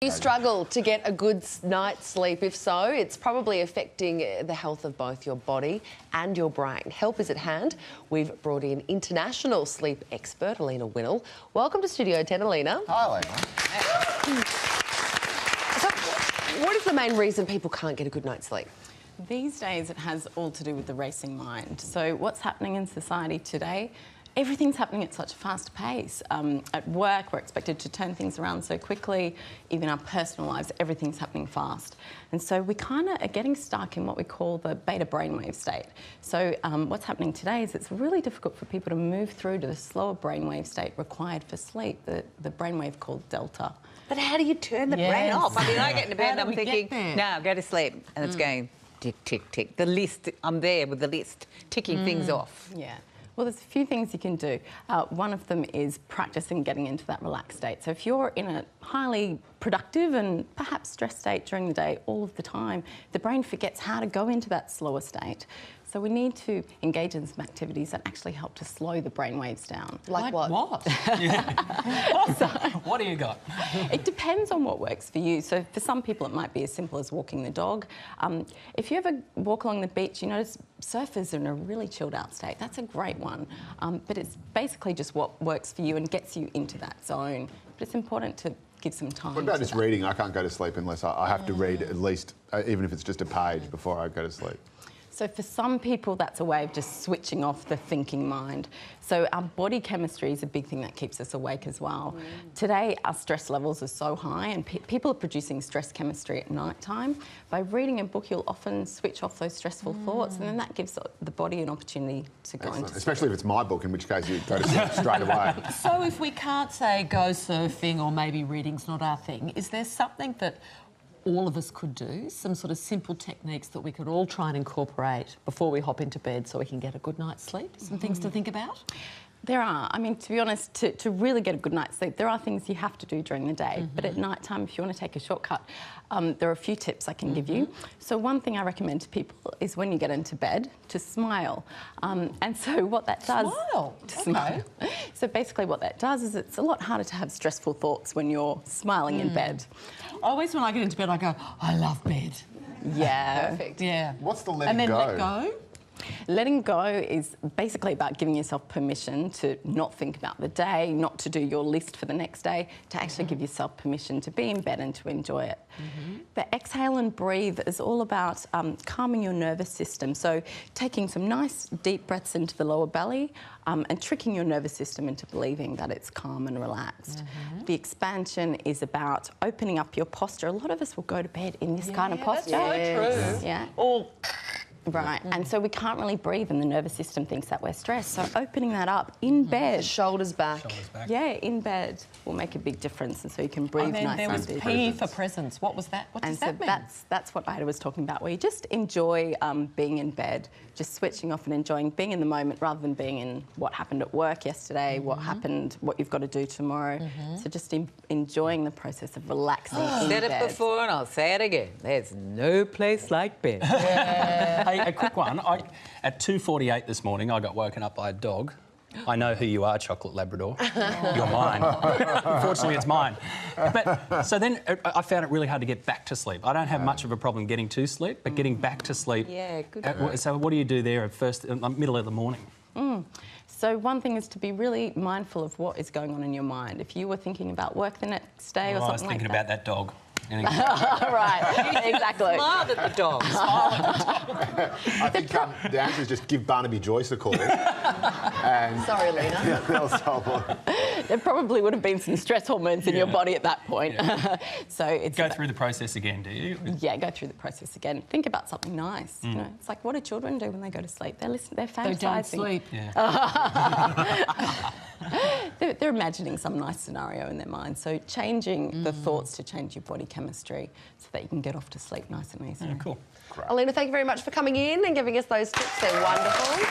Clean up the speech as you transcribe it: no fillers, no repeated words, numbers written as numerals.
You struggle to get a good night's sleep. If so, it's probably affecting the health of both your body and your brain. Help is at hand. We've brought in international sleep expert Elina. Welcome to Studio 10, Elina. Hi, Elina. So, what is the main reason people can't get a good night's sleep? These days it has all to do with the racing mind. So what's happening in society today? Everything's happening at such a fast pace. At work, we're expected to turn things around so quickly. Even our personal lives, everything's happening fast. And so we kind of are getting stuck in what we call the beta brainwave state. So what's happening today is it's really difficult for people to move through to the slower brainwave state required for sleep, the brainwave called delta. But how do you turn the brain off? I mean, I get into bed and I'm thinking, no, go to sleep. And it's going tick, tick, tick. The list, I'm there with the list, ticking things off. Yeah. Well, there's a few things you can do. One of them is practicing getting into that relaxed state. So if you're in a highly productive and perhaps stressed state during the day all of the time, the brain forgets how to go into that slower state. So we need to engage in some activities that actually help to slow the brain waves down. Like what? What do you got? It depends on what works for you. So for some people it might be as simple as walking the dog. If you ever walk along the beach, you notice surfers are in a really chilled out state. That's a great one. But it's basically just what works for you and gets you into that zone. But it's important to give some time. What about just reading? I can't go to sleep unless I have to read at least, even if it's just a page before I go to sleep. So for some people, that's a way of just switching off the thinking mind. So our body chemistry is a big thing that keeps us awake as well. Today, our stress levels are so high and people are producing stress chemistry at night time. By reading a book, you'll often switch off those stressful thoughts, and then that gives the body an opportunity to go into sleep. Especially if it's my book, in which case you go to sleep straight away. So if we can't, say, go surfing or maybe reading's not our thing, is there something that all of us could do, some sort of simple techniques that we could all try and incorporate before we hop into bed so we can get a good night's sleep? Some things to think about? There are. I mean, to be honest, to really get a good night's sleep, there are things you have to do during the day. But at night time, if you want to take a shortcut, there are a few tips I can give you. So one thing I recommend to people is when you get into bed, to smile. And so what that does... Smile? Smile. So basically what that does is it's a lot harder to have stressful thoughts when you're smiling in bed. Always when I get into bed, I go, I love bed. Yeah. Perfect. Yeah. What's the And then let go? Letting go is basically about giving yourself permission to not think about the day, not to do your list for the next day, to actually give yourself permission to be in bed and to enjoy it. The exhale and breathe is all about calming your nervous system. So taking some nice deep breaths into the lower belly and tricking your nervous system into believing that it's calm and relaxed. The expansion is about opening up your posture. A lot of us will go to bed in this kind of posture. That's so true. Yeah. All... Right, and so we can't really breathe and the nervous system thinks that we're stressed. So opening that up in bed. Shoulders back. Yeah, in bed will make a big difference, and so you can breathe And then nice there was and deep. P for presence. What was that? What does that mean? That's what Ida was talking about, where you just enjoy being in bed, just switching off and enjoying being in the moment rather than being in what happened at work yesterday, what happened, what you've got to do tomorrow. So just enjoying the process of relaxing in Said bed. it before and I'll say it again. There's no place like bed. Hey, a quick one. At 2:48 this morning, I got woken up by a dog. I know who you are, Chocolate Labrador. You're mine. Unfortunately, it's mine. But so then I found it really hard to get back to sleep. I don't have much of a problem getting to sleep, but getting back to sleep. Yeah, good. So what do you do there at first, middle of the morning? So one thing is to be really mindful of what is going on in your mind. If you were thinking about work the next day or something like that. I was thinking about that dog. Right, exactly. Smiled at the dog. I think the answer is just give Barnaby Joyce a call. And Sorry, Elina. they'll solve it. There probably would have been some stress hormones in your body at that point. So it's Go through the process again, do you? Yeah, go through the process again. Think about something nice. You know, it's like what do children do when they go to sleep? They're fantasizing. They don't sleep. Yeah. They're imagining some nice scenario in their mind. So changing the thoughts to change your body chemistry so that you can get off to sleep nice and easy. Cool. Elina, thank you very much for coming in and giving us those tips. They're wonderful.